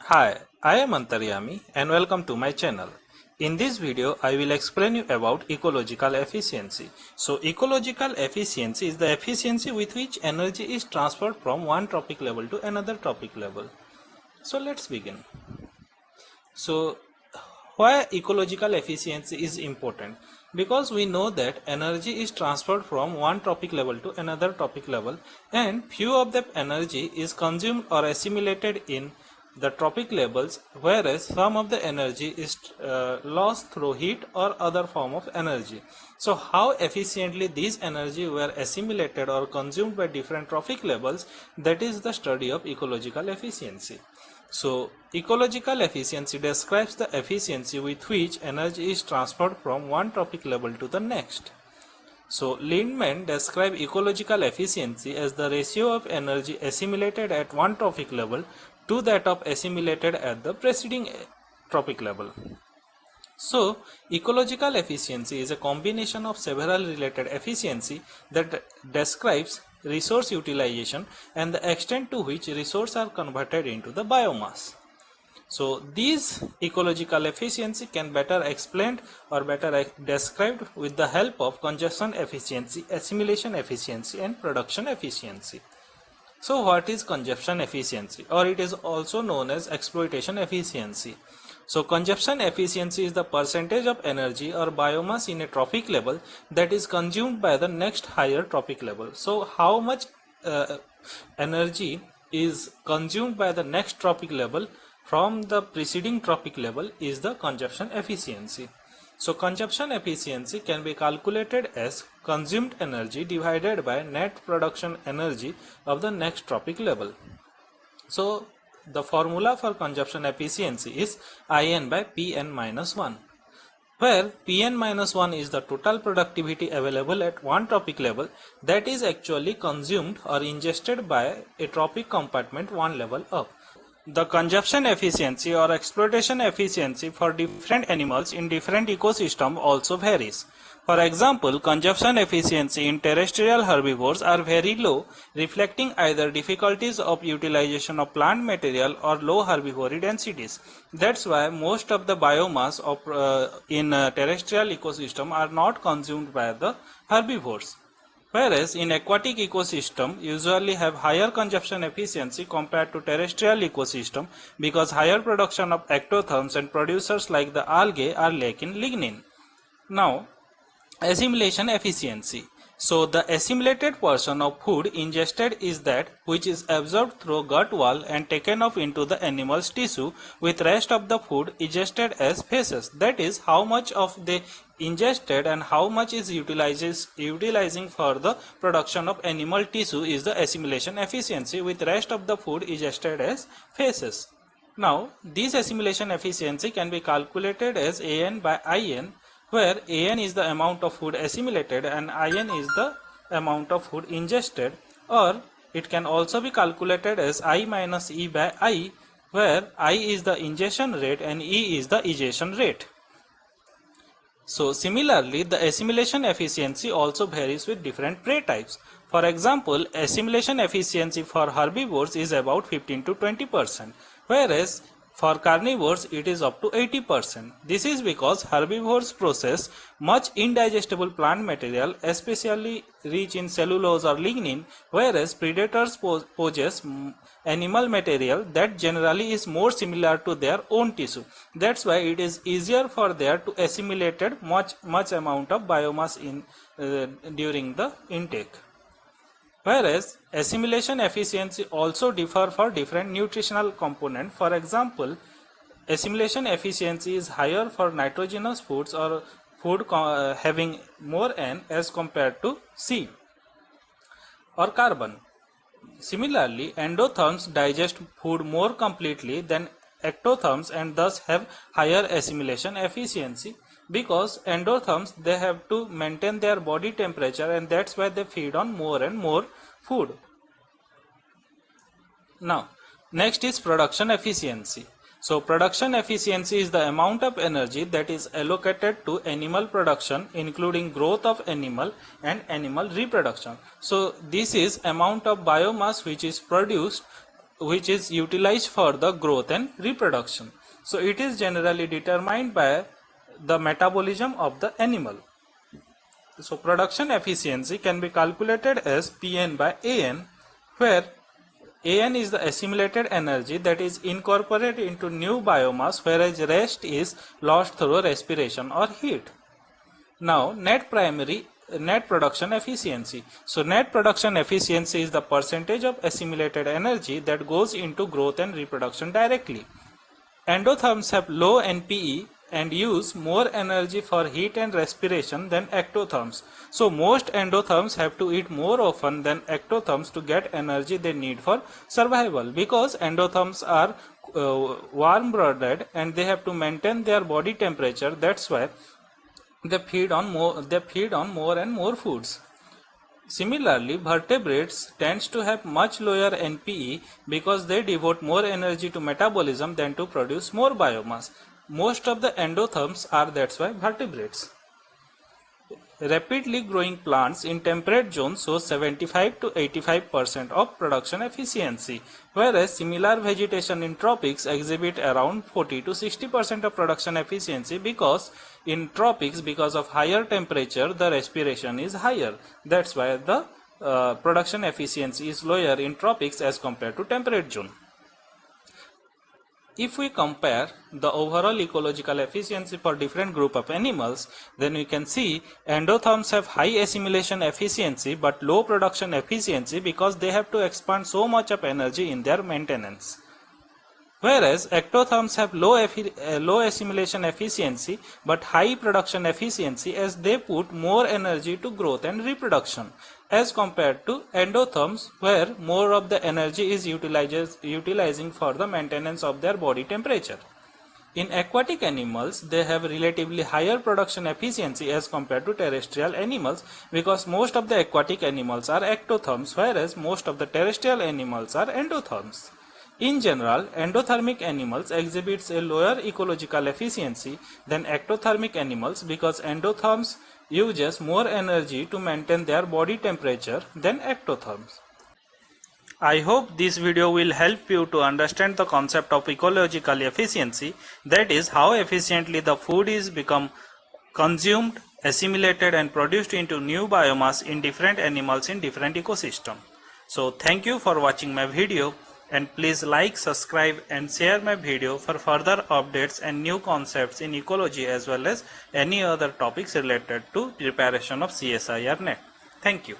Hi, I am Antaryami and welcome to my channel. In this video, I will explain you about ecological efficiency. So, ecological efficiency is the efficiency with which energy is transferred from one tropic level to another tropic level. So, let's begin. So, why ecological efficiency is important? Because we know that energy is transferred from one tropic level to another tropic level and few of that energy is consumed or assimilated in the tropic levels, whereas some of the energy is lost through heat or other form of energy. So how efficiently these energy were assimilated or consumed by different tropic levels, that is the study of ecological efficiency. So, ecological efficiency describes the efficiency with which energy is transferred from one tropic level to the next. So, Lindman described ecological efficiency as the ratio of energy assimilated at one tropic level to that of assimilated at the preceding tropic level. So, ecological efficiency is a combination of several related efficiency that describes resource utilization and the extent to which resources are converted into the biomass. So, these ecological efficiency can better explained or better described with the help of consumption efficiency, assimilation efficiency and production efficiency. So, what is consumption efficiency, or it is also known as exploitation efficiency? So, consumption efficiency is the percentage of energy or biomass in a trophic level that is consumed by the next higher trophic level. So, how much energy is consumed by the next trophic level from the preceding trophic level is the consumption efficiency. So, consumption efficiency can be calculated as consumed energy divided by net production energy of the next trophic level. So, the formula for consumption efficiency is In by Pn minus 1, where Pn minus 1 is the total productivity available at one tropic level that is actually consumed or ingested by a tropic compartment one level up. The consumption efficiency or exploitation efficiency for different animals in different ecosystems also varies. For example, consumption efficiency in terrestrial herbivores are very low, reflecting either difficulties of utilization of plant material or low herbivory densities. That's why most of the biomass of, in terrestrial ecosystem are not consumed by the herbivores. Whereas in aquatic ecosystem usually have higher consumption efficiency compared to terrestrial ecosystem because higher production of ectotherms and producers like the algae are lacking lignin. Now, assimilation efficiency. So the assimilated portion of food ingested is that which is absorbed through gut wall and taken off into the animal's tissue, with rest of the food ingested as feces. That is how much of the ingested and how much is utilizing for the production of animal tissue is the assimilation efficiency, with rest of the food ingested as feces. Now this assimilation efficiency can be calculated as An by In, where An is the amount of food assimilated and In is the amount of food ingested, or it can also be calculated as I minus E by I, where I is the ingestion rate and E is the egestion rate. So similarly, the assimilation efficiency also varies with different prey types. For example, assimilation efficiency for herbivores is about 15 to 20%, whereas for carnivores it is up to 80%. This is because herbivores process much indigestible plant material, especially rich in cellulose or lignin, whereas predators possess animal material that generally is more similar to their own tissue. That's why it is easier for them to assimilate much amount of biomass in during the intake. Whereas assimilation efficiency also differ for different nutritional component. For example, assimilation efficiency is higher for nitrogenous foods or food having more N as compared to C or carbon. Similarly, endotherms digest food more completely than ectotherms and thus have higher assimilation efficiency, because endotherms, they have to maintain their body temperature and that's why they feed on more and more food. Now, next is production efficiency. So production efficiency is the amount of energy that is allocated to animal production, including growth of animal and animal reproduction. So this is amount of biomass which is produced which is utilized for the growth and reproduction. So it is generally determined by the metabolism of the animal. So production efficiency can be calculated as Pn by An, where An is the assimilated energy that is incorporated into new biomass, whereas rest is lost through respiration or heat. Now net production efficiency. So net production efficiency is the percentage of assimilated energy that goes into growth and reproduction directly. Endotherms have low NPE and use more energy for heat and respiration than ectotherms. So most endotherms have to eat more often than ectotherms to get energy they need for survival, because endotherms are warm-blooded and they have to maintain their body temperature. That's why they feed on more and more foods. Similarly, vertebrates tends to have much lower NPE because they devote more energy to metabolism than to produce more biomass. Most of the endotherms are, that's why, vertebrates. Rapidly growing plants in temperate zones show 75 to 85% of production efficiency, whereas similar vegetation in tropics exhibit around 40 to 60% of production efficiency, because in tropics, because of higher temperature, the respiration is higher. That's why the production efficiency is lower in tropics as compared to temperate zone. If we compare the overall ecological efficiency for different group of animals, then we can see endotherms have high assimilation efficiency but low production efficiency because they have to expend so much of energy in their maintenance. Whereas ectotherms have low assimilation efficiency but high production efficiency, as they put more energy to growth and reproduction, as compared to endotherms, where more of the energy is utilizing for the maintenance of their body temperature. In aquatic animals, they have relatively higher production efficiency as compared to terrestrial animals, because most of the aquatic animals are ectotherms, whereas most of the terrestrial animals are endotherms. In general, endothermic animals exhibits a lower ecological efficiency than ectothermic animals, because endotherms uses more energy to maintain their body temperature than ectotherms. I hope this video will help you to understand the concept of ecological efficiency, that is, how efficiently the food is become consumed, assimilated and produced into new biomass in different animals in different ecosystems. So thank you for watching my video, and please like, subscribe and share my video for further updates and new concepts in ecology, as well as any other topics related to preparation of CSIR NET. Thank you.